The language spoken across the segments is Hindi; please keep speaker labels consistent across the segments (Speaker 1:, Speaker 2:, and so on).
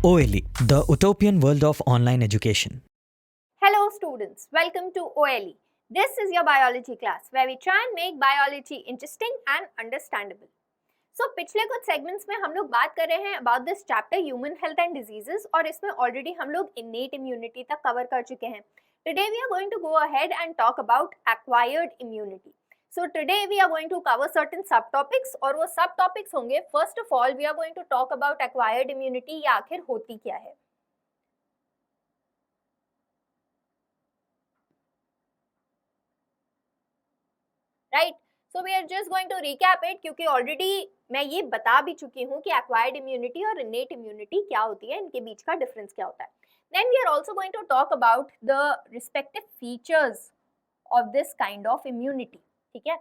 Speaker 1: OLE, the utopian world of online education.
Speaker 2: Hello students, welcome to OLE. This is your biology class where we try and make biology interesting and understandable. So पिछले कुछ segments में हम लोग बात कर रहे हैं about this chapter human health and diseases और इसमें already हम लोग innate immunity तक cover कर चुके हैं. Today we are going to go ahead and talk about acquired immunity. So today we are going to cover certain subtopics और वो subtopics होंगे. First of all we are going to talk about acquired immunity या आखिर होती क्या है. Right so we are just going to recap it क्योंकि ऑलरेडी मैं ये बता भी चुकी हूँ कि एक्वायर्ड इम्यूनिटी और इनेट इम्यूनिटी क्या होती है, इनके बीच का डिफरेंस क्या होता है. Then we are also going to talk about the respective features of this kind of immunity. ठीक है,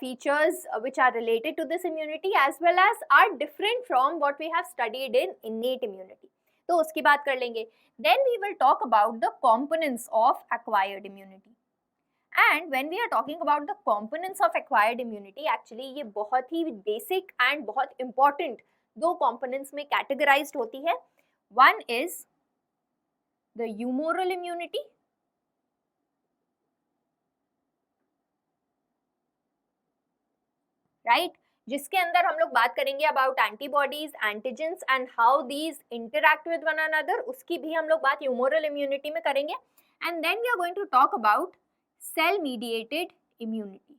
Speaker 2: features which are related to this immunity as well as are different from what we have studied in innate immunity. तो उसकी बात कर लेंगे. Then we will talk about the components of acquired immunity. And when we are talking about the components of acquired immunity, actually ये बहुत ही basic and बहुत important दो components में categorized होती है. One is the humoral immunity. Right? जिसके अंदर हम लोग बात करेंगे about antibodies, antigens and how these interact with one another. उसकी भी हम लोग बात humoral immunity में करेंगे. And then we are going to talk about cell mediated immunity.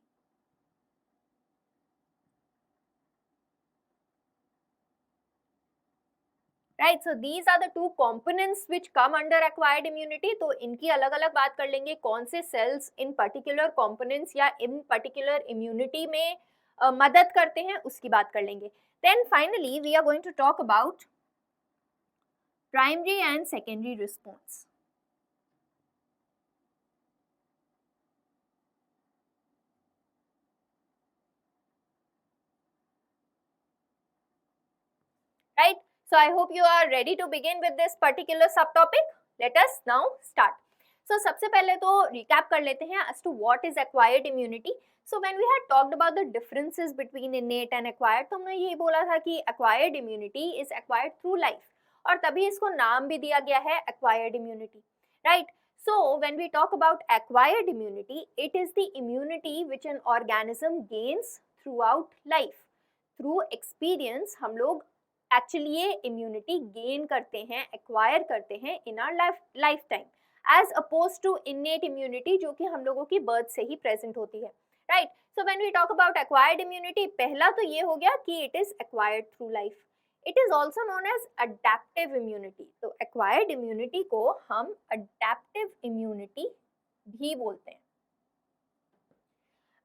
Speaker 2: Right, so these are the two components which come under acquired immunity. तो इनकी अलग अलग बात कर लेंगे, कौन से cells in particular components या in particular immunity में मदद करते हैं उसकी बात कर लेंगे. Then finally we are going to talk about primary and secondary response. Right, so I hope you are ready to begin with this particular subtopic. Let us now start. So सबसे पहले तो recap कर लेते हैं as to what is acquired immunity. So when we had talked about the differences between innate and acquired, तो हमने ये बोला था कि acquired immunity is acquired through life और तभी इसको नाम भी दिया गया है acquired immunity. Right, so when we talk about acquired immunity, it is the immunity which an organism gains throughout life. Through experience हम लोग एक्चुअली ये इम्यूनिटी गेन करते हैं, एक्वायर करते हैं in our life time, as opposed to innate immunity जो कि हम लोगों की बर्थ से ही प्रेजेंट होती है. Right, so when we talk about acquired immunity, पहला तो ये हो गया कि it is acquired through life. It is also known as adaptive immunity. तो एक्वायर्ड इम्यूनिटी को हम अडेप्टिव इम्यूनिटी भी बोलते हैं.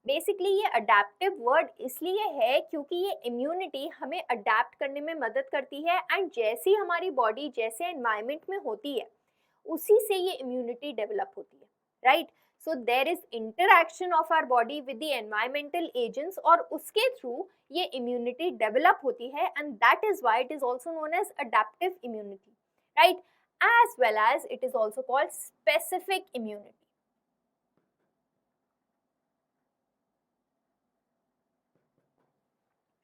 Speaker 2: बेसिकली ये अडेप्टिव वर्ड इसलिए है क्योंकि ये इम्यूनिटी हमें अडेप्ट करने में मदद करती है एंड जैसी हमारी बॉडी जैसे एनवायरनमेंट में होती है उसी से ये इम्यूनिटी डेवलप होती है. Right, so there is interaction of our body with the environmental agents और उसके थ्रू ये इम्यूनिटी डेवलप होती है and that is why it is also known as adaptive immunity. Right, as well as it is also called specific immunity.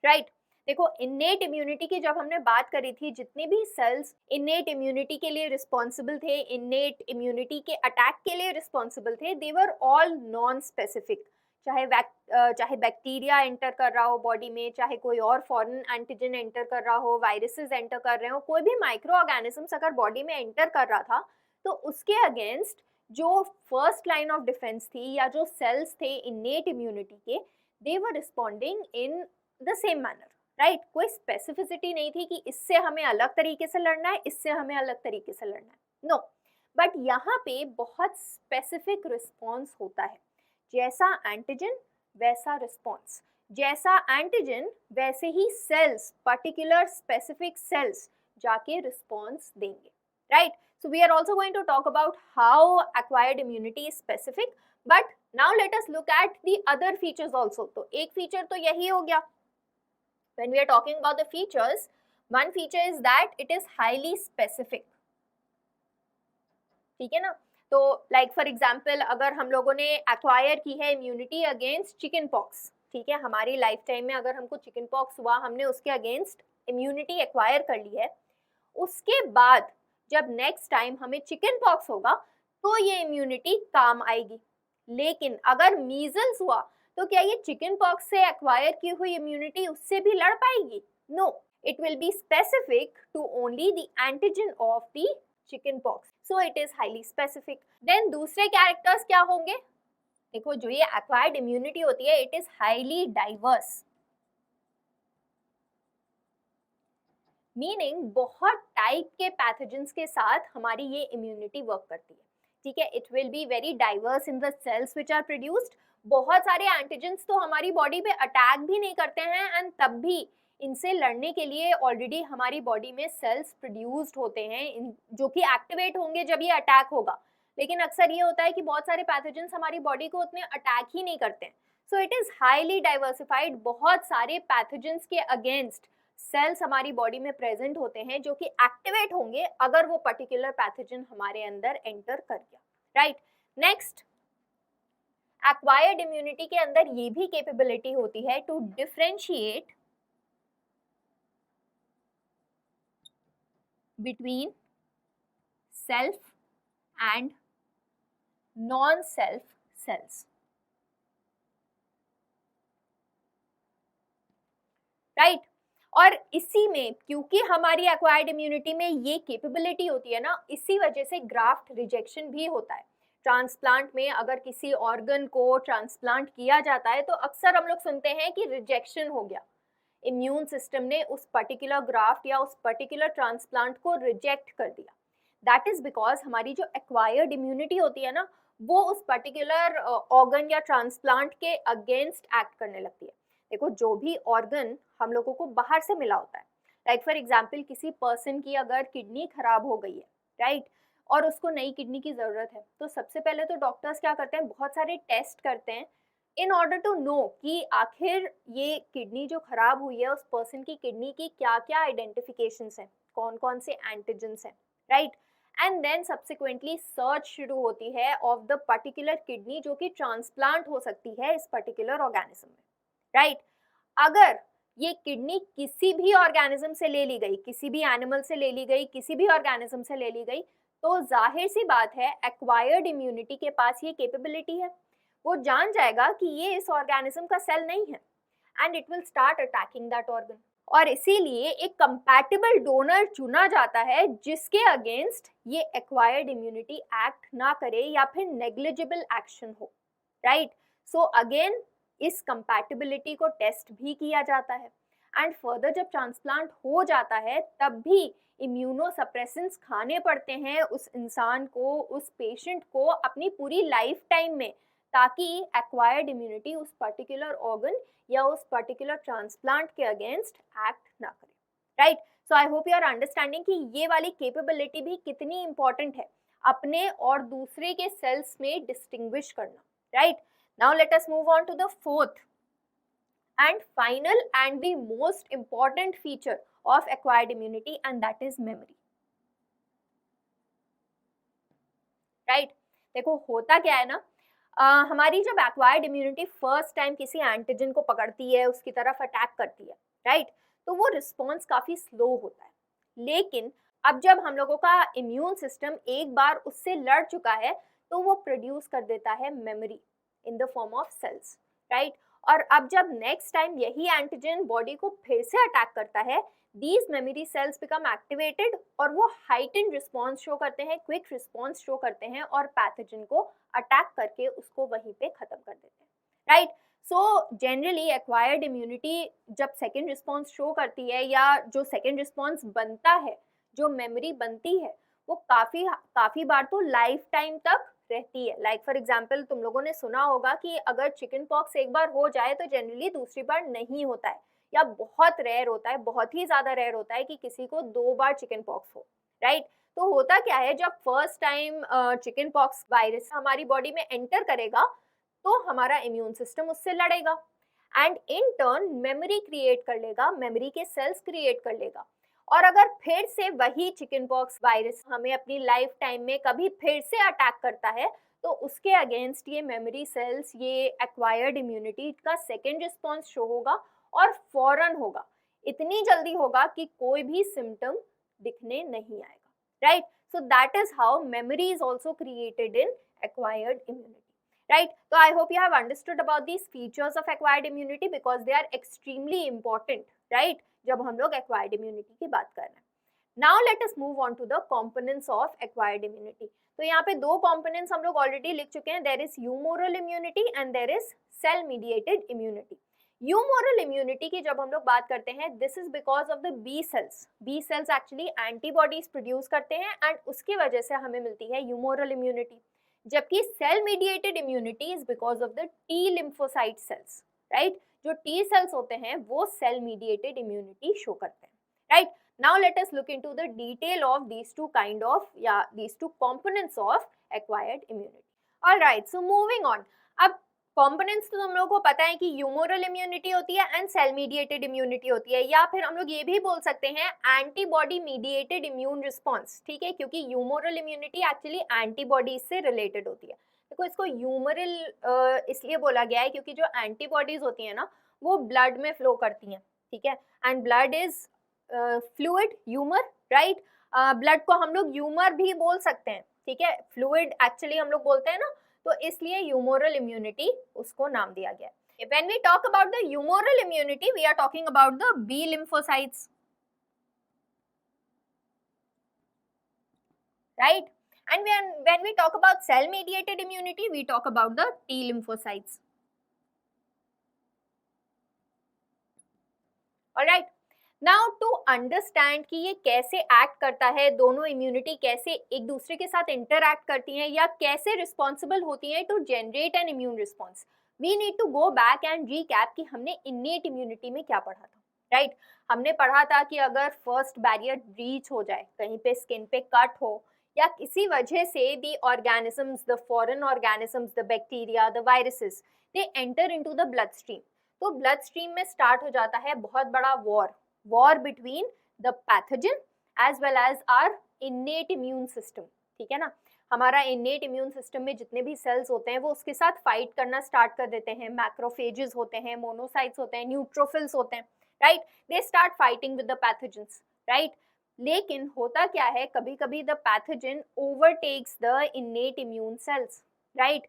Speaker 2: Right, देखो इन्नेट इम्यूनिटी की जब हमने बात करी थी, जितने भी सेल्स इन्नेट इम्यूनिटी के लिए रिस्पॉन्सिबल थे, इन्नेट इम्यूनिटी के अटैक के लिए रिस्पॉन्सिबल थे, दे वर ऑल नॉन स्पेसिफिक. चाहे बैक्टीरिया एंटर कर रहा हो बॉडी में, चाहे कोई और फॉरेन एंटीजन एंटर कर रहा हो, वायरसेस एंटर कर रहे हो, कोई भी माइक्रो ऑर्गेनिजम्स अगर बॉडी में एंटर कर रहा था तो उसके अगेंस्ट जो फर्स्ट लाइन ऑफ डिफेंस थी या जो सेल्स थे इन्नेट इम्यूनिटी के, they were responding in the same manner. Right, कोई स्पेसिफिसिटी नहीं थी कि इससे हमें अलग तरीके से लड़ना है, इससे हमें अलग तरीके से लड़ना है. नो, बट यहाँ पे बहुत स्पेसिफिक रिस्पॉन्स होता है. जैसा एंटीजन वैसा रिस्पॉन्स, जैसा एंटीजन वैसे ही सेल्स, पर्टिकुलर स्पेसिफिक सेल्स जाके रिस्पॉन्स देंगे. Right, so we are also going to talk about how acquired immunity is specific, but now let us look at the other features also. तो एक feature तो यही हो गया. When we are talking about the features, one feature is that it is highly specific. ठीक है ना, तो like for example अगर हम लोगों ने acquire की है immunity against chicken pox, ठीक है, हमारी लाइफ टाइम में अगर हमको चिकन पॉक्स हुआ, हमने उसके अगेंस्ट इम्यूनिटी एक्वायर कर ली है, उसके बाद जब नेक्स्ट टाइम हमें चिकन पॉक्स होगा तो ये इम्यूनिटी काम आएगी। लेकिन अगर मीजल्स हुआ तो क्या ये चिकन पॉक्स से एक्वायर की हुई इम्यूनिटी उससे भी लड़ पाएगी? No, it will be specific to only the antigen of the chicken pox, so it is highly specific. Then दूसरे कैरेक्टर्स क्या होंगे? देखो, जो ये acquired immunity होती है, it is highly diverse, meaning बहुत टाइप के पैथोजेंस के साथ हमारी ये इम्यूनिटी वर्क करती है, ठीक है। It will be very diverse in the cells which are produced. बहुत सारे एंटीजेंस तो हमारी बॉडी पे अटैक भी नहीं करते हैं एंड तब भी इनसे लड़ने के लिए ऑलरेडी हमारी बॉडी में सेल्स प्रोड्यूस्ड होते हैं जो कि एक्टिवेट होंगे जब ये अटैक होगा। लेकिन अक्सर ये होता है कि बहुत सारे पैथोजेंस हमारी बॉडी को उतने अटैक ही नहीं करते हैं। So it is highly diversified. बहुत सारे पैथोजेंस के अगेंस्ट सेल्स हमारी बॉडी में प्रेजेंट होते हैं जो कि एक्टिवेट होंगे अगर वो पर्टिकुलर पैथोजन हमारे अंदर एंटर कर गया, राइट। नेक्स्ट, एक्वायर्ड इम्यूनिटी के अंदर ये भी कैपेबिलिटी होती है to differentiate between self and non self cells, right. और इसी में क्योंकि हमारी एक्वायर्ड इम्यूनिटी में ये कैपेबिलिटी होती है ना, इसी वजह से ग्राफ्ट रिजेक्शन भी होता है। ट्रांसप्लांट में अगर किसी ऑर्गन को ट्रांसप्लांट किया जाता है तो अक्सर हम लोग सुनते हैं कि रिजेक्शन हो गया, इम्यून सिस्टम ने उस पर्टिकुलर ग्राफ्ट या उस पर्टिकुलर ट्रांसप्लांट को रिजेक्ट कर दिया। दैट इज बिकॉज हमारी जो एक्वायर्ड इम्यूनिटी होती है ना, वो उस पर्टिकुलर ऑर्गन या ट्रांसप्लांट के अगेंस्ट एक्ट करने लगती है। देखो, जो भी ऑर्गन हम लोगों को बाहर से मिला होता है, लाइक फॉर एग्जाम्पल किसी पर्सन की अगर किडनी खराब हो गई है, राइट, और उसको नई किडनी की ज़रूरत है, तो सबसे पहले तो डॉक्टर्स क्या करते हैं, बहुत सारे टेस्ट करते हैं इन ऑर्डर टू नो कि आखिर ये किडनी जो खराब हुई है उस पर्सन की किडनी की क्या क्या आइडेंटिफिकेशंस हैं, कौन कौन से एंटीजेंस हैं, right. And then subsequently search शुरू होती है ऑफ द पर्टिकुलर किडनी जो कि ट्रांसप्लांट हो सकती है इस पर्टिकुलर ऑर्गेनिज्म में, राइट। अगर ये किडनी किसी भी ऑर्गेनिज्म से ले ली गई, किसी भी एनिमल से ले ली गई, किसी भी ऑर्गेनिज्म से ले ली गई, तो जाहिर सी बात है एक्वायर्ड इम्यूनिटी के पास ये कैपेबिलिटी है, वो जान जाएगा कि ये इस ऑर्गेनिज्म का सेल नहीं है and it will start attacking that organ. और इसीलिए एक कंपैटिबल डोनर चुना जाता है जिसके अगेंस्ट ये एक्वायर्ड इम्यूनिटी एक्ट ना करे या फिर नेग्लिजिबल एक्शन हो, राइट। सो अगेन इस कंपैटिबिलिटी को टेस्ट भी किया जाता है एंड फर्दर जब ट्रांसप्लांट हो जाता है तब भी इम्यूनोसप्रेसेंट्स खाने पड़ते हैं उस इंसान को, उस पेशेंट को अपनी पूरी लाइफ टाइम में, ताकि एक्वायर्ड इम्यूनिटी उस पर्टिकुलर ऑर्गन या उस पर्टिकुलर ट्रांसप्लांट के अगेंस्ट एक्ट ना करे, right. So I hope you are understanding कि ये वाली कैपेबिलिटी भी कितनी इंपॉर्टेंट है अपने और दूसरे के सेल्स में डिस्टिंग्विश करना, right. Now let us move on to the fourth and final and the most important feature of acquired immunity, and that is memory, right। देखो, होता क्या है ना, हमारी जब एक्वायर्ड इम्यूनिटी फर्स्ट टाइम किसी एंटीजन को पकड़ती है, उसकी तरफ अटैक करती है, राइट, तो वो रिस्पॉन्स काफ़ी स्लो होता है। लेकिन अब जब हम लोगों का इम्यून सिस्टम एक बार उससे लड़ चुका है तो वो प्रोड्यूस कर देता है memory in the form of cells, right. और अब जब नेक्स्ट टाइम यही एंटीजन बॉडी को फिर से अटैक करता है, these memory cells become activated और वो हाइटेंड रिस्पॉन्स शो करते हैं, क्विक रिस्पॉन्स शो करते हैं और पैथोजन को अटैक करके उसको वहीं पे खत्म कर देते हैं, right. So generally acquired immunity जब सेकेंड रिस्पॉन्स शो करती है या जो सेकेंड रिस्पॉन्स बनता है, जो मेमोरी बनती है, वो काफ़ी बार तो लाइफ टाइम तक रहती है। लाइक फॉर एग्जाम्पल तुम लोगों ने सुना होगा कि अगर चिकन पॉक्स एक बार हो जाए तो जनरली दूसरी बार नहीं होता है, या बहुत रेयर होता है, बहुत ही ज़्यादा रेयर होता है कि किसी को 2 बार चिकन पॉक्स हो, राइट। तो होता क्या है, जब first time chicken pox virus हमारी बॉडी में एंटर करेगा तो हमारा इम्यून सिस्टम उससे लड़ेगा and in turn memory create कर लेगा, मेमोरी के सेल्स क्रिएट कर लेगा। और अगर फिर से वही चिकन पॉक्स वायरस हमें अपनी लाइफ टाइम में कभी फिर से अटैक करता है तो उसके अगेंस्ट ये मेमोरी सेल्स, ये एक्वायर्ड इम्यूनिटी का सेकेंड रिस्पॉन्स शो होगा और फौरन होगा, इतनी जल्दी होगा कि कोई भी सिम्टम दिखने नहीं आएगा, right? So that is how memory is also created in acquired immunity, right? So I hope you have understood about these features of acquired immunity because they are extremely important, right? जब हम लोग acquired immunity की बात कर रहे हैं. Now let us move on to the components of acquired immunity. तो यहाँ पे दो components हम लोग already लिख चुके हैं. There is humoral immunity and there is cell mediated immunity. Humoral immunity की जब हम लोग बात करते हैं, this is because of the B cells. B cells actually antibodies produce करते हैं and उसकी वजह से हमें मिलती है humoral immunity. जबकि cell mediated immunity is because of the T lymphocyte cells, right? जो टी सेल्स होते हैं वो सेल मीडिएटेड इम्यूनिटी शो करते हैं, right? Now let us look into the detail of these two kind of या these two components of acquired immunity. Alright, so moving on. अब कंपोनेंट्स तो हम लोगों को पता है कि ह्यूमोरल इम्यूनिटी होती है एंड सेल मीडिएटेड इम्यूनिटी होती है, या फिर हम लोग ये भी बोल सकते हैं एंटीबॉडी मीडिएटेड इम्यून रिस्पॉन्स, ठीक है? क्योंकि ह्यूमोरल इम्यूनिटी एक्चुअली एंटीबॉडीज से रिलेटेड होती है. देखो इसको ह्यूमोरल इसलिए बोला गया है क्योंकि जो एंटीबॉडीज होती है ना वो ब्लड में फ्लो करती हैं, ठीक है? And blood is fluid humour, right? Blood को हम लोग ह्यूमर भी बोल सकते हैं, ठीक है? फ्लूइड एक्चुअली हम लोग बोलते हैं ना, तो इसलिए ह्यूमोरल इम्यूनिटी उसको नाम दिया गया है. When we talk about the humoral immunity, we are talking about the B lymphocytes, right? And when we talk about cell mediated immunity, we talk about the T lymphocytes. All right. Now to understand कि ये कैसे एक्ट करता है, दोनों इम्यूनिटी कैसे एक दूसरे के साथ इंटरैक्ट करती हैं या कैसे रिस्पॉन्सिबल होती हैं to generate an immune response, we need to go back and recap कि हमने इन्नेट इम्यूनिटी में क्या पढ़ा था, राइट? हमने पढ़ा था कि अगर फर्स्ट बैरियर ब्रीच हो जाए, कहीं पे स्किन पे कट हो या किसी वजह से the organisms, the foreign organisms, the bacteria, the viruses, they enter into the blood stream, तो ब्लड स्ट्रीम में स्टार्ट हो जाता है बहुत बड़ा war between the pathogen as well as our innate immune system, ठीक है ना? हमारा इन्नेट इम्यून सिस्टम में जितने भी सेल्स होते हैं वो उसके साथ फाइट करना स्टार्ट कर देते हैं. मैक्रोफेजेस होते हैं, मोनोसाइट्स होते हैं, न्यूट्रोफिल्स होते हैं, right? They start fighting with the pathogens, right? लेकिन होता क्या है, कभी कभी the pathogen overtakes the innate immune cells, right?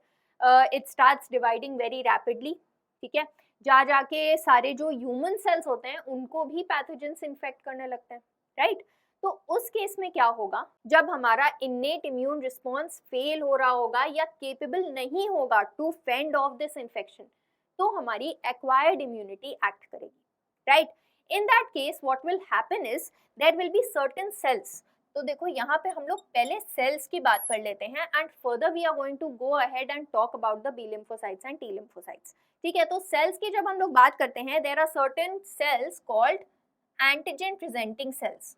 Speaker 2: It starts dividing very rapidly, ठीक है? जाके सारे जो ह्यूमन सेल्स होते हैं उनको भी पैथोजेंस इन्फेक्ट करने लगते हैं, राइट? तो उस केस में क्या होगा, जब हमारा इन्नेट इम्यून रिस्पॉन्स फेल हो रहा होगा या केपेबल नहीं होगा to fend off this infection, तो हमारी एक्वायर्ड इम्यूनिटी एक्ट करेगी, right? In that case what will happen is there will be certain cells. तो देखो यहाँ पे हम लोग पहले सेल्स की बात कर लेते हैं and further we are going to go ahead and talk about the B lymphocytes and T lymphocytes, ठीक है? तो सेल्स की जब हम लोग बात करते हैं, there are certain cells called antigen presenting cells,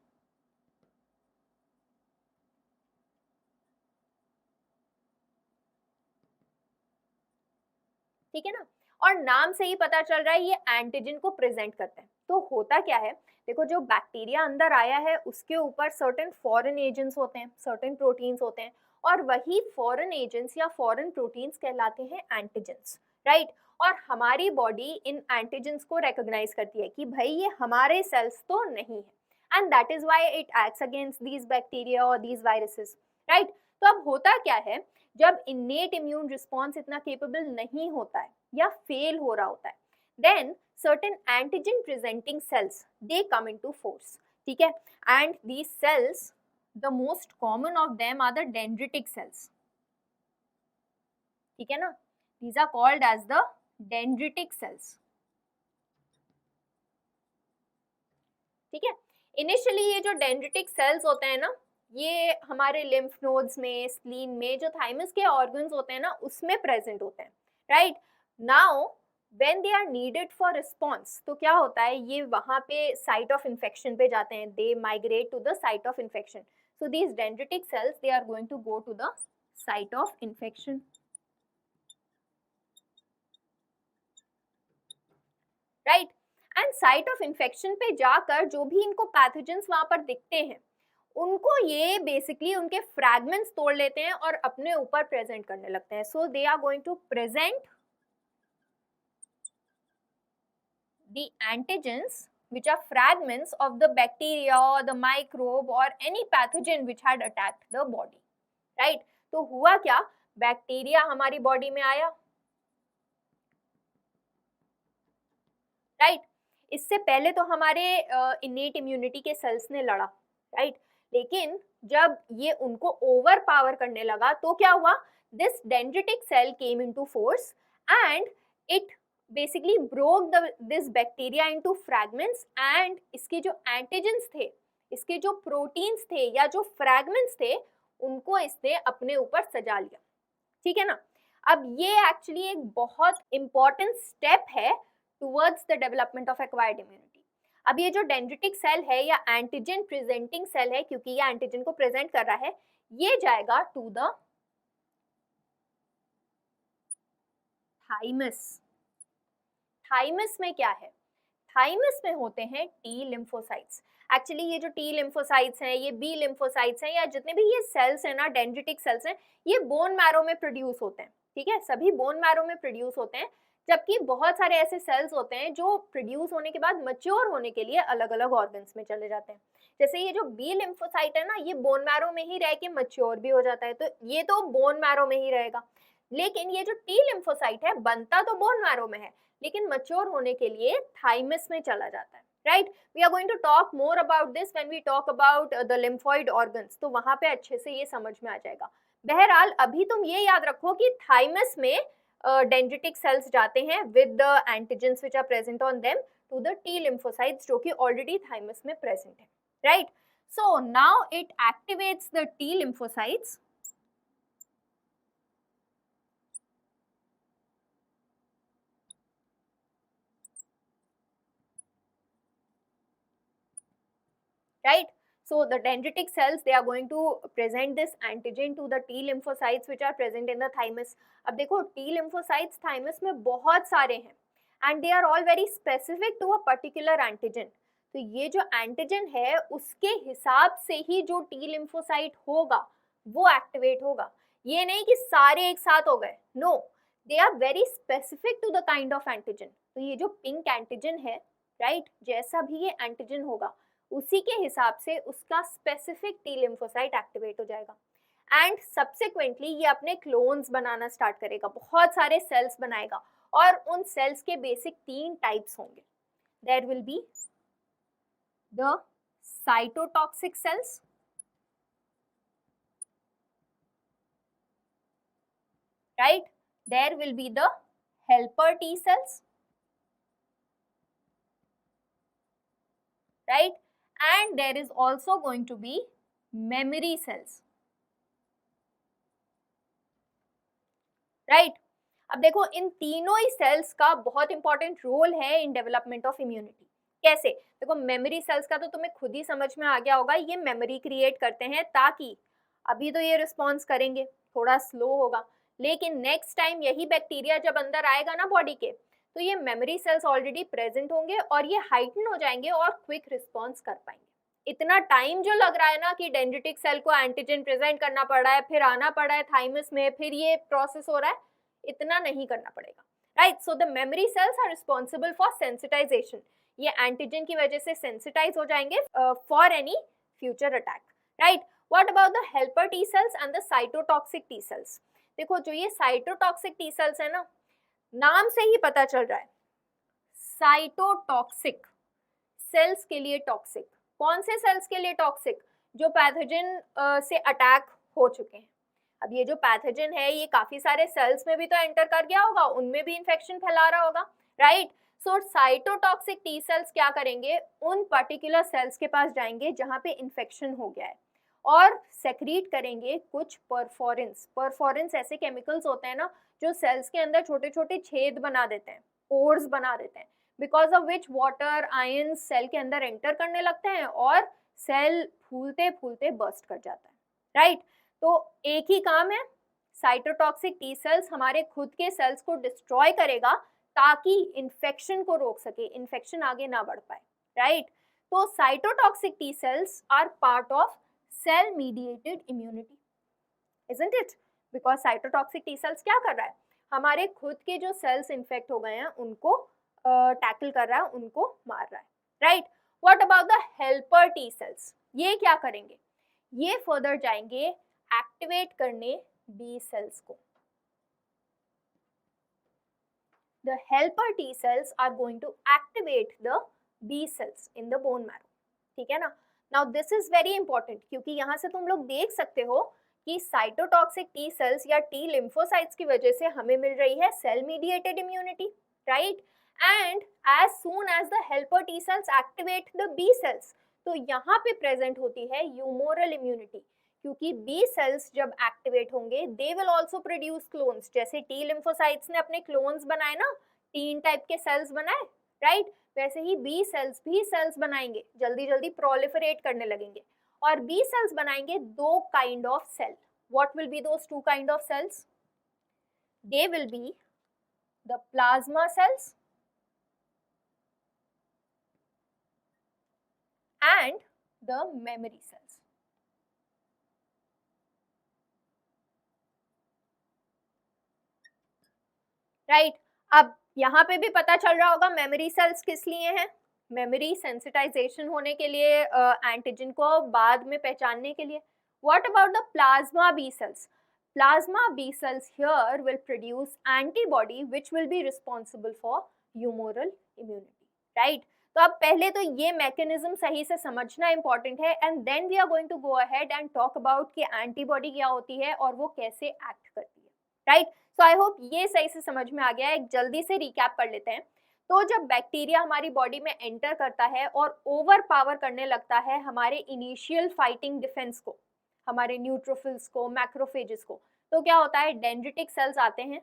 Speaker 2: ठीक है ना? और नाम से ही पता चल रहा है ये एंटीजन को प्रेजेंट करते हैं. तो होता क्या है, देखो जो बैक्टीरिया अंदर आया है उसके ऊपर सर्टेन फॉरेन एजेंट्स होते हैं, सर्टेन प्रोटीन्स होते हैं, और वही फॉरेन एजेंट्स या फॉरेन प्रोटीन्स कहलाते हैं एंटीजन्स, राइट? और हमारी बॉडी इन एंटीजन्स को रिकॉग्नाइज करती है कि भाई ये हमारे सेल्स तो नहीं है, and that is why it acts against these bacteria और दीज वायरसेस, राइट? तो अब होता क्या है, जब इन्नेट इम्यून रिस्पॉन्स इतना केपेबल नहीं होता है या फेल हो रहा होता है, then certain antigen presenting cells they come into force, ठीक है? And these cells, the most common of them are the dendritic cells, ठीक है ना? These are called as the dendritic cells, ठीक है? इनिशियली ये जो dendritic cells होते हैं ना, ये हमारे lymph nodes में, spleen में, जो thymus के organs होते हैं ना उसमें present होते हैं, right? Now when they are needed for response, तो क्या होता है, ये वहाँ पे site of infection पे जाते हैं, they migrate to the site of infection. So these dendritic cells, they are going to go to the site of infection, right? And site of infection पे जाकर जो भी इनको pathogens वहाँ पर दिखते हैं, उनको ये basically उनके fragments तोड़ लेते हैं और अपने ऊपर present करने लगते हैं. So they are going to present the antigens which are fragments of the bacteria or the microbe or any pathogen which had attacked the body, right? तो हुआ क्या, बैक्टीरिया हमारी बॉडी में आया, राइट? इससे पहले तो हमारे इनेट इम्यूनिटी के सेल्स ने लड़ा, राइट? लेकिन जब ये उनको ओवर पावर करने लगा तो क्या हुआ, this dendritic cell came into force and it basically broke this bacteria into fragments and इसके जो एंटीजेंस थे, इसके जो प्रोटीन्स थे या जो फ्रैगमेंट्स थे, उनको इसने अपने ऊपर सजा लिया, ठीक है ना? अब ये एक्चुअली एक बहुत इंपॉर्टेंट स्टेप है towards the development of acquired immunity. अब ये जो डेंड्रिटिक सेल है या एंटीजन प्रेजेंटिंग सेल है, क्योंकि ये एंटीजन को प्रेजेंट कर रहा है, ये जाएगा टू द थाइमस। थाइमस में क्या है, थाइमस में होते हैं टी लिम्फोसाइट्स। एक्चुअली ये जो टी लिम्फोसाइट्स हैं, ये बी लिम्फोसाइट्स हैं, या जितने भी ये सेल्स हैं ना, डेंड्रिटिक सेल्स हैं, ये बोन मैरो में प्रोड्यूस होते हैं, ठीक है? सभी बोन मैरो में प्रोड्यूस होते हैं, जबकि बहुत सारे ऐसे सेल्स होते हैं जो प्रोड्यूस होने के बाद मैच्योर होने के लिए अलग अलग ऑर्गन्स में चले जाते हैं। जैसे ये जो बी लिम्फोसाइट है ना, ये बोन मैरो में ही रह के मैच्योर भी हो जाता है, तो ये तो बोन मैरो में ही रहेगा। लेकिन ये जो टी लिम्फोसाइट है, बनता तो बोन मैरो में है, लेकिन मैच्योर होने के लिए थाइमस में चला जाता है, right? We are going to talk more about this when we talk about the lymphoid organs, तो वहां पे अच्छे से ये समझ में आ जाएगा। बहरहाल अभी तुम ये याद रखो कि थाइमस में डेंड्रिटिक सेल्स जाते हैं with the antigens which are present on them to the T lymphocytes, जो कि ऑलरेडी थाइमस में प्रेजेंट है, right? So now it activates the T lymphocytes, right? So the dendritic cells, they are going to present this antigen to the T lymphocytes which are present in the thymus. अब देखो T lymphocytes thymus में बहुत सारे हैं and they are all very specific to a particular antigen. तो ये जो antigen है उसके हिसाब से ही जो T lymphocyte होगा वो activate होगा, ये नहीं कि सारे एक साथ हो गए, no, they are very specific to the kind of antigen. तो ये जो pink antigen है, right, जैसा भी ये antigen होगा उसी के हिसाब से उसका स्पेसिफिक टी लिम्फोसाइट एक्टिवेट हो जाएगा एंड सब्सिक्वेंटली ये अपने क्लोन्स बनाना स्टार्ट करेगा, बहुत सारे सेल्स बनाएगा और उन सेल्स के बेसिक 3 टाइप्स होंगे। There will be the cytotoxic cells, right? There will be the helper T cells, right? And there is also going to be memory cells, right? अब देखो इन तीनों ही सेल्स का बहुत इंपॉर्टेंट रोल है इन डेवलपमेंट ऑफ इम्यूनिटी। कैसे? देखो मेमोरी सेल्स का तो तुम्हें खुद ही समझ में आ गया होगा, ये मेमोरी क्रिएट करते हैं ताकि अभी तो ये रिस्पॉन्स करेंगे, थोड़ा स्लो होगा, लेकिन नेक्स्ट टाइम यही बैक्टीरिया जब अंदर आएगा ना बॉडी के, तो ये मेमोरी सेल्स ऑलरेडी प्रेजेंट होंगे और ये हाइटन हो जाएंगे और क्विक रिस्पॉन्स कर पाएंगे। इतना टाइम जो लग रहा है ना कि डेंड्रिटिक सेल को एंटीजन प्रेजेंट करना पड़ रहा है, फिर आना पड़ा है थाइमस में, फिर ये प्रोसेस हो रहा है, इतना नहीं करना पड़ेगा, right? So the memory cells are responsible for sensitization, ये एंटीजन की वजह से सेंसिटाइज हो जाएंगे for any future attack, right? What about the helper T cells and the cytotoxic T cells? देखो जो ये साइटोटॉक्सिक टी सेल्स है ना, नाम से ही पता चल रहा है, साइटोटॉक्सिक, सेल्स के लिए टॉक्सिक। कौन से सेल्स के लिए टॉक्सिक? जो पैथोजन से अटैक हो चुके हैं। अब ये जो पैथोजन है ये काफी सारे सेल्स में भी तो एंटर कर गया होगा, उनमें भी इन्फेक्शन फैला रहा होगा, राइट? सो साइटोटॉक्सिक टी सेल्स क्या करेंगे, उन पर्टिकुलर सेल्स के पास जाएंगे जहां पे इन्फेक्शन हो गया है और सेक्रीट करेंगे कुछ परफोरेंस। परफोरेंस ऐसे केमिकल्स होते हैं ना जो सेल्स के अंदर छोटे छोटे छेद बना देते हैं, पोर्स बना देते हैं, because of which water ions cell के अंदर एंटर करने लगते हैं और सेल फूलते फूलते बर्स्ट कर जाता है, राइट? तो एक ही काम है, साइटोटॉक्सिक टी सेल्स हमारे खुद के सेल्स को डिस्ट्रॉय करेगा ताकि इन्फेक्शन को रोक सके, इन्फेक्शन आगे ना बढ़ पाए, राइट? तो cytotoxic T cells are part of cell mediated immunity, isn't it? Because cytotoxic T cells क्या कर रहा है, हमारे खुद के जो सेल्स इन्फेक्ट हो गए हैं उनको टैकल कर रहा है, उनको मार रहा है, right. What about the helper T sales? ये क्या करेंगे? ये फर्दर जाएंगे एक्टिवेट करने बी सेल्स को. The helper T cells are going to activate the B cells in the bone marrow. ठीक है ना? Now this is very important क्योंकि यहाँ से तुम लोग देख सकते हो कि साइटोटॉक्सिक टी सेल्स या टी लिम्फोसाइट्स की वजह से हमें मिल रही है cell mediated immunity, right? And as soon as the helper T cells activate the B cells, तो यहाँ पे प्रेजेंट होती है ह्यूमोरल इम्यूनिटी, क्योंकि बी सेल्स जब एक्टिवेट होंगे they will also produce clones. जैसे टी लिम्फोसाइट्स ने अपने क्लोन्स बनाए ना, 3 टाइप के सेल्स बनाए, राइट? वैसे ही बी सेल्स भी सेल्स बनाएंगे, जल्दी जल्दी प्रोलिफरेट करने लगेंगे. और बी सेल्स बनाएंगे 2 kind of cell. What will be those 2 kind of cells? They will be the plasma cells and the memory cells. Right. अब यहाँ पे भी पता चल रहा होगा मेमोरी सेल्स किस लिए हैं? मेमोरी सेंसिटाइजेशन होने के लिए, एंटीजन को बाद में पहचानने के लिए. What about the plasma B cells? Plasma B cells here will produce antibody which will be responsible for humoral immunity, right? तो अब पहले तो ये मैकेनिज्म सही से समझना इंपॉर्टेंट है and then we are going to go ahead and talk about कि एंटीबॉडी क्या होती है और वो कैसे एक्ट करती है, राइट? सो आई होप ये सही से समझ में आ गया है. एक जल्दी से रिकैप कर लेते हैं. तो जब बैक्टीरिया हमारी बॉडी में एंटर करता है और ओवर पावर करने लगता है हमारे इनिशियल फाइटिंग डिफेंस को, हमारे न्यूट्रोफिल्स को, मैक्रोफेजेस को, तो क्या होता है? डेंड्रिटिक सेल्स आते हैं.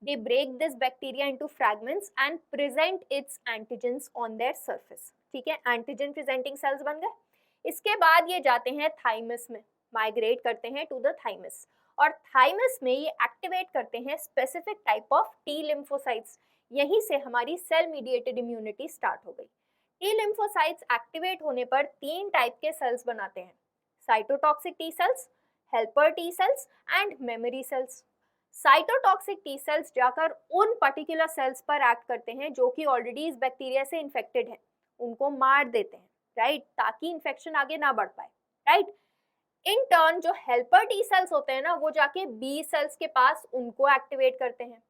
Speaker 2: They break this bacteria into fragments and present its antigens on their surface. ठीक है, एंटीजन प्रेजेंटिंग सेल्स बन गए. इसके बाद ये जाते हैं थाइमस में, माइग्रेट करते हैं टू द थाइमस, और थाइमस में ये एक्टिवेट करते हैं specific type of T lymphocytes. यहीं से हमारी सेल मीडिएटेड इम्यूनिटी स्टार्ट हो गई. टी लिम्फोसाइट्स एक्टिवेट होने पर 3 टाइप के सेल्स बनाते हैं: cytotoxic T sales, helper T cells and memory cells. Cytotoxic T sales जाकर उन पर्टिकुलर सेल्स पर एक्ट करते हैं जो कि ऑलरेडी इस बैक्टीरिया से इन्फेक्टेड है, उनको मार देते हैं, राइट? ताकि इन्फेक्शन आगे ना बढ़ पाए, राइट? इन टर्न जो हेल्पर टी सेल्स होते हैं ना, वो जाके बी सेल्स के पास उनको एक्टिवेट करते हैं.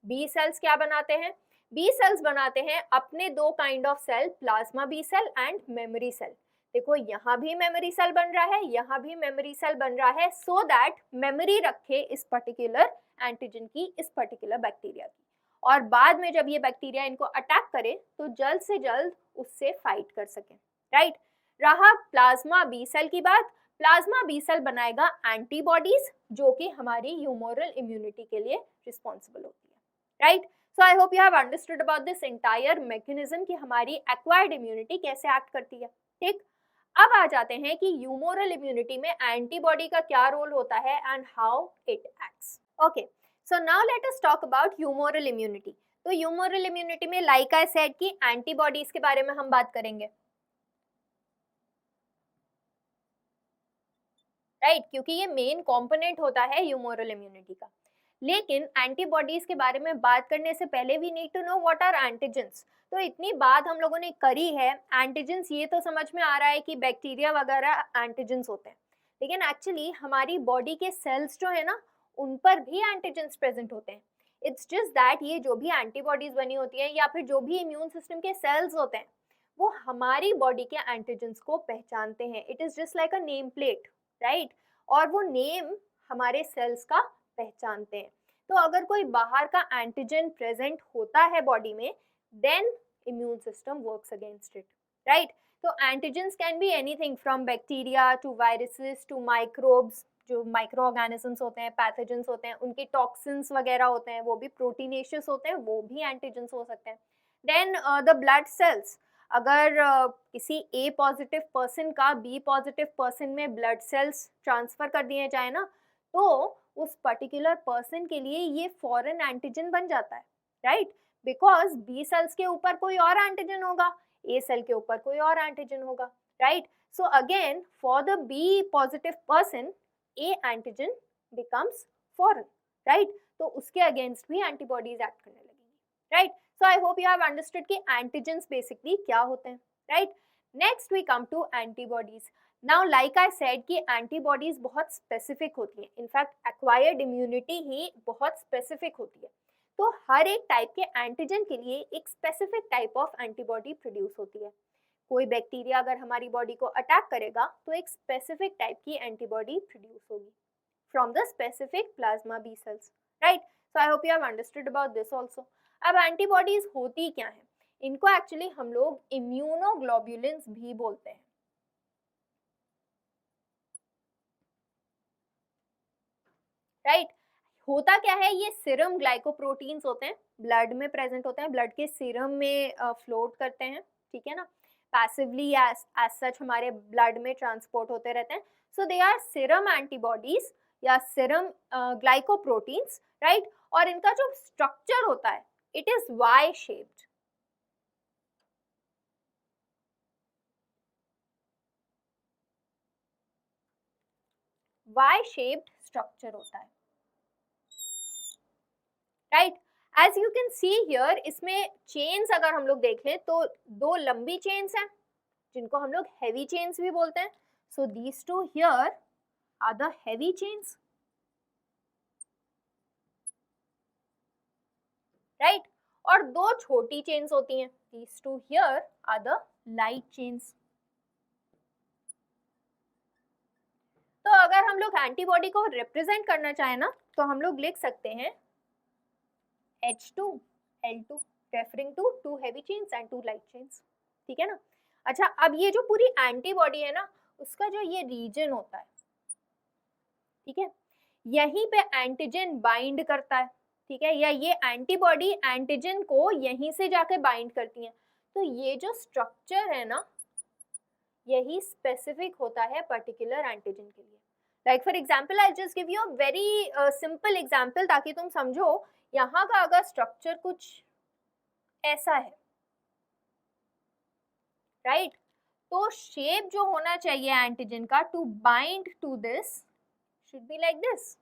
Speaker 2: बी सेल्स क्या बनाते हैं? बी सेल्स बनाते हैं अपने 2 kind of cell, plasma B cell and memory cell. देखो यहाँ भी मेमोरी सेल बन रहा है, यहाँ भी मेमोरी सेल बन रहा है, सो दैट मेमोरी रखे इस पर्टिकुलर एंटीजन की, इस पर्टिकुलर बैक्टीरिया की, और बाद में जब ये बैक्टीरिया इनको अटैक करे तो जल्द से जल्द उससे फाइट कर सके, राइट? रहा प्लाज्मा बी सेल की बात. प्लाज्मा बी सेल बनाएगा एंटीबॉडीज जो कि हमारी ह्यूमोरल इम्यूनिटी के लिए रिस्पॉन्सिबल होती है, right? So I hope you have understood about this entire mechanism कि हमारी एक्वायर्ड इम्यूनिटी कैसे एक्ट करती है. ठीक, अब आ जाते हैं कि ह्यूमोरल इम्यूनिटी में एंटीबॉडी का क्या रोल होता है and how it acts. Okay, so now let us talk about humoral immunity. तो ह्यूमोरल इम्यूनिटी में लाइक आई सेड कि एंटीबॉडीज के बारे में हम बात करेंगे, राइट? क्योंकि ये मेन कंपोनेंट होता है ह्यूमोरल इम्यूनिटी का. लेकिन एंटीबॉडीज के बारे में बात करने से पहले we need to know what are antigens. तो इतनी बात हम लोगों ने करी है, एंटीजेंस ये तो समझ में आ रहा है कि बैक्टीरिया वगैरह एंटीजेंस होते हैं, लेकिन एक्चुअली हमारी बॉडी के सेल्स जो है ना, उन पर भी एंटीजेंस प्रेजेंट होते हैं. इट्स जस्ट दैट ये जो भी एंटीबॉडीज बनी होती है या फिर जो भी इम्यून सिस्टम के सेल्स होते हैं, वो हमारी बॉडी के एंटीजेंस को पहचानते हैं. It is just like a name plate, right? और वो नेम हमारे सेल्स का पहचानते हैं. तो अगर कोई बाहर का एंटीजन प्रेजेंट होता है बॉडी में, then immune system works against it, right? तो antigens can be anything from bacteria to viruses to microbes, जो माइक्रो ऑर्गेनिजम्स होते हैं, पैथोजेंस होते हैं, उनके टॉक्सिन्स वगैरह होते हैं, वो भी प्रोटीनेशियस होते हैं, वो भी एंटीजेंस हो सकते हैं. देन द ब्लड सेल्स, अगर किसी ए पॉजिटिव पर्सन का बी पॉजिटिव पर्सन में ब्लड सेल्स ट्रांसफर कर दिए जाए ना, तो उस पर्टिकुलर पर्सन के लिए ये फॉरेन एंटीजन बन जाता है, राइट? बिकॉज बी सेल्स के ऊपर कोई और एंटीजन होगा, ए सेल के ऊपर कोई और एंटीजन होगा, right? So again for the B positive person A antigen becomes foreign, right? तो उसके अगेंस्ट भी एंटीबॉडीज एक्ट करने लगेंगी, right? So I hope you have understood कि एंटीजेंस बेसिकली क्या होते हैं, right. Next we come to antibodies. Now like I said कि एंटीबॉडीज बहुत स्पेसिफिक होती हैं. इनफैक्ट एक्वायर्ड इम्यूनिटी ही बहुत स्पेसिफिक होती है. तो हर एक टाइप के एंटीजन के लिए एक specific type of antibody produce होती है. कोई बैक्टीरिया अगर हमारी बॉडी को अटैक करेगा तो एक स्पेसिफिक टाइप की एंटीबॉडी प्रोड्यूस होगी from the specific plasma B cells. Right. So I hope you have understood about this also. अब एंटीबॉडीज होती क्या है? इनको एक्चुअली हम लोग इम्यूनोग्लोब्युलिन्स भी बोलते हैं. राइट. होता क्या है, ये सीरम ग्लाइकोप्रोटीन्स होते हैं, ब्लड में प्रेजेंट होते हैं, ब्लड के सीरम में फ्लोट करते हैं. ठीक है ना. पैसिवली एज सच हमारे ब्लड में ट्रांसपोर्ट होते रहते हैं. So they are serum antibodies या सीरम ग्लाइकोप्रोटीन्स. राइट. और इनका जो स्ट्रक्चर होता है it is Y shaped. Y shaped structure होता है. Right. As you can see here, इसमें चेन्स अगर हम लोग देख लें तो दो लंबी चेन्स हैं जिनको हम लोग हेवी चेन्स भी बोलते हैं. So these two here are the heavy chains. Right. और दो छोटी चेन्स होती हैं. These two here are the light chains. तो अगर हम लोग एंटीबॉडी को रिप्रेजेंट करना चाहें ना तो हम लोग लिख सकते हैं H2L2 referring to 2 heavy chains and 2 light chains. ठीक है ना. अच्छा, अब ये जो पूरी एंटीबॉडी है ना, उसका जो ये रीजन होता है, ठीक है, यहीं पे एंटीजन बाइंड करता है. ठीक है, या ये एंटीबॉडी एंटीजन को यहीं से जाके बाइंड करती है. तो ये जो स्ट्रक्चर है ना, यही स्पेसिफिक होता है पर्टिकुलर एंटीजन के लिए. Like for example I just give you a very simple example ताकि तुम समझो. यहाँ का अगर स्ट्रक्चर कुछ ऐसा है, राइट, तो शेप जो होना चाहिए एंटीजन का to bind to this should be like this.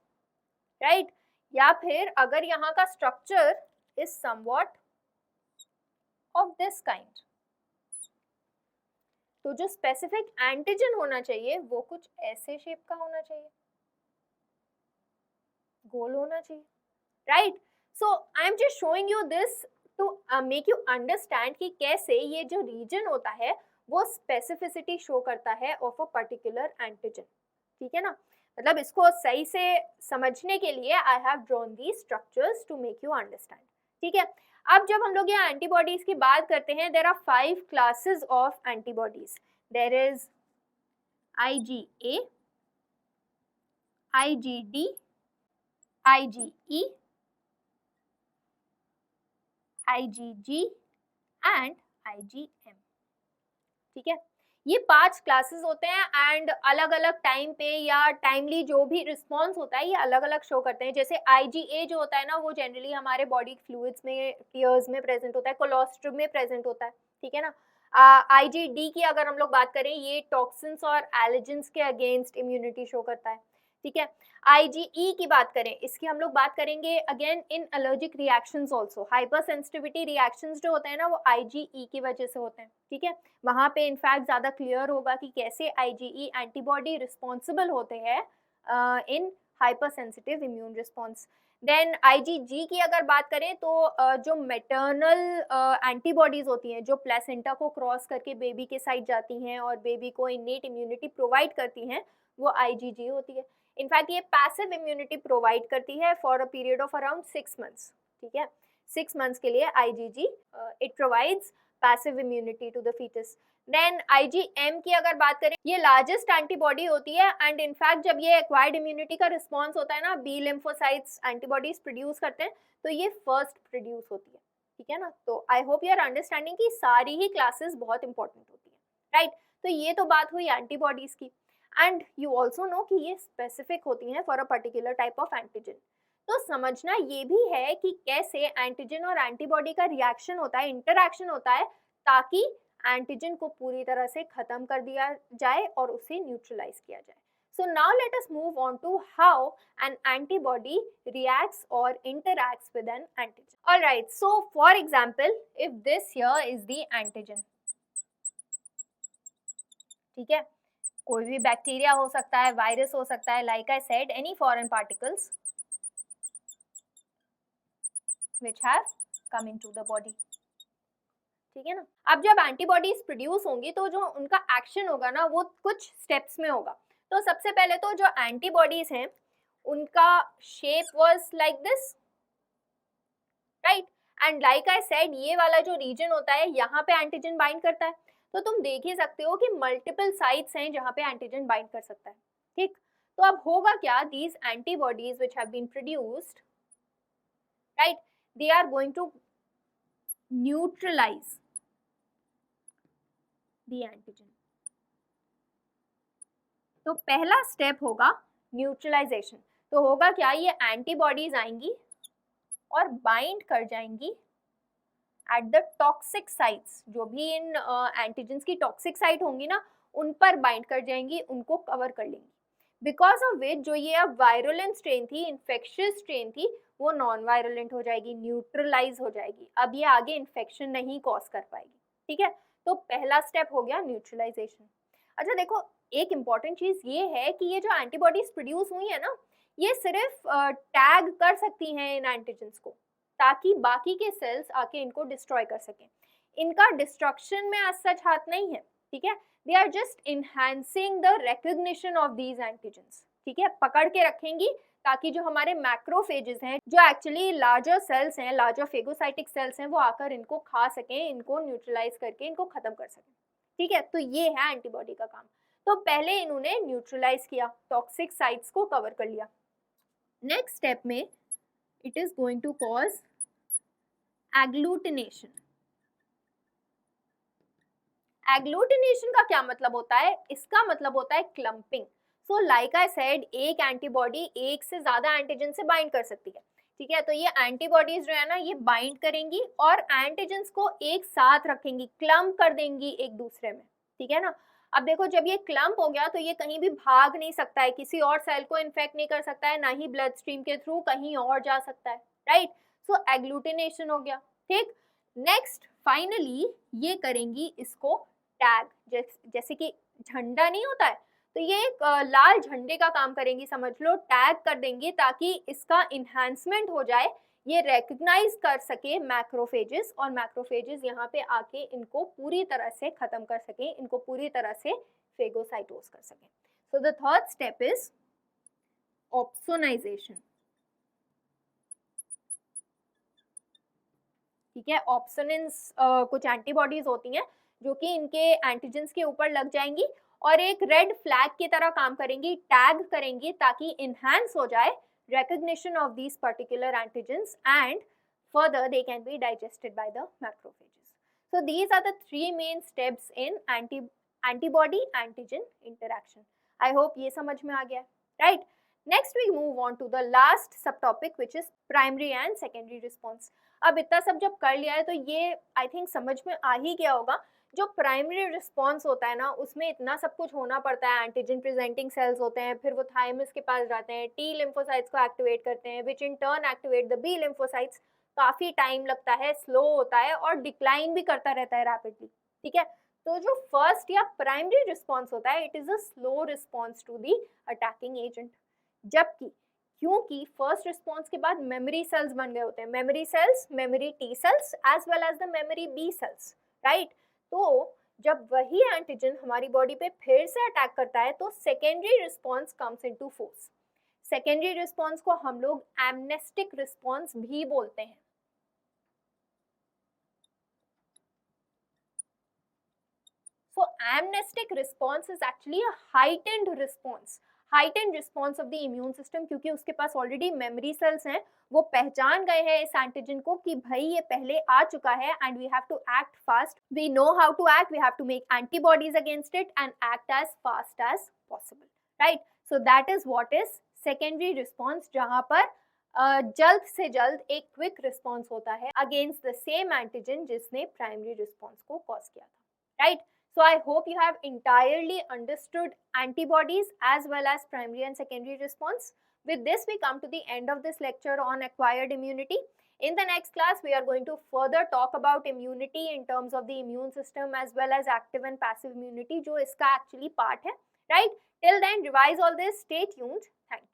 Speaker 2: Right. या फिर अगर यहाँ का structure is somewhat of this kind, तो जो स्पेसिफिक एंटीजन होना चाहिए वो कुछ ऐसे शेप का होना चाहिए, गोल होना चाहिए. Right. So I am just showing you this to make you understand कि कैसे ये जो रीजन होता है वो स्पेसिफिसिटी शो करता है ऑफ अ पर्टिकुलर एंटीजन. ठीक है ना. मतलब इसको सही से समझने के लिए I have drawn the structures to make you understand. ठीक है. अब जब हम लोग ये एंटीबॉडीज की बात करते हैं, there are 5 classes of antibodies. There is IgA, IgD, IgE, IgG and IgM. ठीक है. ये 5 क्लासेस होते हैं एंड अलग अलग टाइम पे या टाइमली जो भी रिस्पॉन्स होता है ये अलग अलग शो करते हैं. जैसे IgA जो होता है ना, वो जनरली हमारे बॉडी फ्लूइड्स में, टीयर्स में प्रेजेंट होता है, कोलोस्ट्रम में प्रेजेंट होता है. ठीक है ना. IgD की अगर हम लोग बात करें, ये टॉक्सिन्स और एलर्जेंस के अगेंस्ट इम्यूनिटी शो करता है. ठीक है. IgE की बात करें, इसकी हम लोग बात करेंगे again in allergic reactions also. Hyper sensitivity reactions जो होते हैं ना, वो IgE की वजह से होते हैं. ठीक है. वहाँ पे इनफैक्ट ज़्यादा क्लियर होगा कि कैसे IgE एंटीबॉडी रिस्पॉन्सिबल होते हैं in hyper sensitive immune response. Then IgG की अगर बात करें तो जो मैटरनल एंटीबॉडीज़ होती हैं, जो प्लेसेंटा को क्रॉस करके बेबी के साइड जाती हैं और बेबी को इनेट इम्यूनिटी प्रोवाइड करती हैं, वो IgG होती है. इनफैक्ट ये पैसिव इम्यूनिटी प्रोवाइड करती है for a period of around 6 months. ठीक है. 6 मंथ्स के लिए IgG it provides passive immunity to the foetus. Then IgM की अगर बात करें, ये लार्जेस्ट एंटीबॉडी होती है एंड इनफैक्ट जब ये एक्वायर्ड इम्यूनिटी का रिस्पॉन्स होता है ना, बी लिम्फोसाइट्स एंटीबॉडीज प्रोड्यूस करते हैं, तो ये फर्स्ट प्रोड्यूस होती है. ठीक है ना. तो I hope you are understanding कि सारी ही क्लासेस बहुत इंपॉर्टेंट होती है. राइट. तो ये तो बात हुई एंटीबॉडीज की. एंड यू ऑल्सो नो कि ये स्पेसिफिक होती हैं for a particular type of antigen. तो समझना ये भी है कि कैसे एंटीजन और एंटीबॉडी का रिएक्शन होता है, इंटरैक्शन होता है, ताकि एंटीजन को पूरी तरह से खत्म कर दिया जाए और उसे न्यूट्रलाइज किया जाए. So now let us move on to how an antibody reacts or interacts with an antigen. Alright, so for example, if this here is the antigen, ठीक है, कोई भी बैक्टीरिया हो सकता है, वायरस हो सकता है, like I said any foreign particles which have come into the body, ठीक है ना। अब जब एंटीबॉडीज प्रोड्यूस होंगी तो जो उनका एक्शन होगा ना वो कुछ स्टेप्स में होगा। तो सबसे पहले तो जो एंटीबॉडीज हैं उनका shape was like this, right, and like I said ये वाला जो रीजन होता है यहाँ पे एंटीजन बाइंड करता है। तो तुम देख ही सकते हो कि मल्टीपल साइट्स हैं जहाँ पे एंटीजन बाइंड कर सकता है, ठीक। तो अब होगा क्या, these antibodies which have been produced, right, they are going to neutralize the antigen। तो पहला स्टेप होगा न्यूट्रलाइजेशन। तो होगा क्या, ये एंटीबॉडीज आएंगी और बाइंड कर जाएंगी एट द टॉक्सिक साइट्स, जो भी इन एंटीजेंस की टॉक्सिक साइट होंगी ना उन पर बाइंड कर जाएंगी, उनको कवर कर लेंगी। बिकॉज ऑफ विच जो ये अब वायरुलेंट स्ट्रेन थी, इन्फेक्शियस स्ट्रेन थी, वो नॉन वायरुलेंट हो जाएगी, न्यूट्रलाइज हो जाएगी। अब ये आगे इन्फेक्शन नहीं कॉज कर पाएगी, ठीक है। तो पहला स्टेप हो गया न्यूट्रलाइजेशन। अच्छा देखो, एक इम्पॉर्टेंट चीज ये है कि ये जो एंटीबॉडीज प्रोड्यूस हुई है ना, ये सिर्फ टैग कर सकती हैं इन एंटीजेंस को, ताकि बाकी के सेल्स आके इनको डिस्ट्रॉय कर सकें। इनका डिस्ट्रक्शन में आज सच हाथ नहीं है, ठीक है। They are just enhancing the recognition of these antigens, ठीक है, पकड़ के रखेंगी ताकि जो हमारे मैक्रोफेजेस हैं, जो एक्चुअली लार्जर सेल्स हैं, लार्जर फेगोसाइटिक सेल्स हैं, वो आकर इनको खा सकें, इनको न्यूट्रलाइज करके इनको खत्म कर सकें, ठीक है। तो ये है एंटीबॉडी का काम। तो पहले इन्होंने न्यूट्रलाइज किया, टॉक्सिक साइट्स को कवर कर लिया। नेक्स्ट स्टेप में it is going to cause agglutination. Agglutination का क्या मतलब होता है, इसका मतलब होता है clumping. So like I said, एक एंटीबॉडी एक से ज्यादा एंटीजन से बाइंड कर सकती है, ठीक है। तो ये एंटीबॉडीज जो है ना, ये बाइंड करेंगी और एंटीजन्स को एक साथ रखेंगी, क्लम्प कर देंगी एक दूसरे में, ठीक है ना। अब देखो, जब ये क्लम्प हो गया तो ये कहीं भी भाग नहीं सकता है, किसी और सेल को इन्फेक्ट नहीं कर सकता है, ना ही ब्लड स्ट्रीम के थ्रू कहीं और जा सकता है, राइट। सो एग्लूटिनेशन हो गया, ठीक। नेक्स्ट फाइनली ये करेंगी इसको टैग, जैसे कि झंडा नहीं होता है, तो ये एक लाल झंडे का काम करेंगी, समझ लो, टैग कर देंगी ताकि इसका इन्हांसमेंट हो जाए, ये रिकग्नाइज कर सके मैक्रोफेजेस, और मैक्रोफेजेस यहाँ पे आके इनको पूरी तरह से खत्म कर सके, इनको पूरी तरह से फेगोसाइटोस कर सके। So the third step is opsonization, ठीक है। ऑप्सोनिन्स कुछ एंटीबॉडीज होती हैं जो कि इनके एंटीजेंस के ऊपर लग जाएंगी और एक रेड फ्लैग की तरह काम करेंगी, टैग करेंगी ताकि इनहैंस हो जाए recognition of these particular antigens, and further they can be digested by the macrophages. So these are the three main steps in antibody antigen interaction. I hope ये समझ में आ गया, right? Next we move on to the last subtopic which is primary and secondary response. अब इतना सब जब कर लिया है तो ये I think समझ में आ ही गया होगा, जो प्राइमरी रिस्पॉन्स होता है ना, उसमें इतना सब कुछ होना पड़ता है। एंटीजन प्रेजेंटिंग सेल्स होते हैं, फिर वो थाइमस के पास जाते हैं, टी लिम्फोसाइट्स को एक्टिवेट करते हैं, which in turn activate the B lymphocytes. काफ़ी टाइम लगता है, स्लो होता है और डिक्लाइन भी करता रहता है रैपिडली, ठीक है। तो जो फर्स्ट या प्राइमरी रिस्पॉन्स होता है, it is a slow response to the attacking agent, जबकि क्योंकि फर्स्ट रिस्पॉन्स के बाद मेमोरी सेल्स बन गए होते हैं, memory cells, memory T cells as well as the memory B cells, right. तो जब वही एंटीजन हमारी बॉडी पे फिर से अटैक करता है तो secondary response comes into force. Secondary response को हम लोग एमनेस्टिक रिस्पॉन्स भी बोलते हैं। So amnestic response is actually a heightened response of the immune system, क्योंकि उसके पास ऑलरेडी मेमोरी सेल्स हैं, वो पहचान गए हैं इस एंटीजन को कि भाई ये पहले आ चुका है and we have to act fast, we know how to act, we have to make antibodies against it and act as fast as possible, right. So that is what is secondary response, जहां पर जल्द से जल्द एक क्विक रिस्पॉन्स होता है अगेंस्ट द सेम एंटीजन जिसने प्राइमरी रिस्पॉन्स को कॉज किया था, right. So I hope you have entirely understood antibodies as well as primary and secondary response. With this we come to the end of this lecture on acquired immunity. In the next class, we are going to further talk about immunity in terms of the immune system as well as active and passive immunity, जो इसका actually part है, right? Till then, revise all this. Stay tuned. Thank you.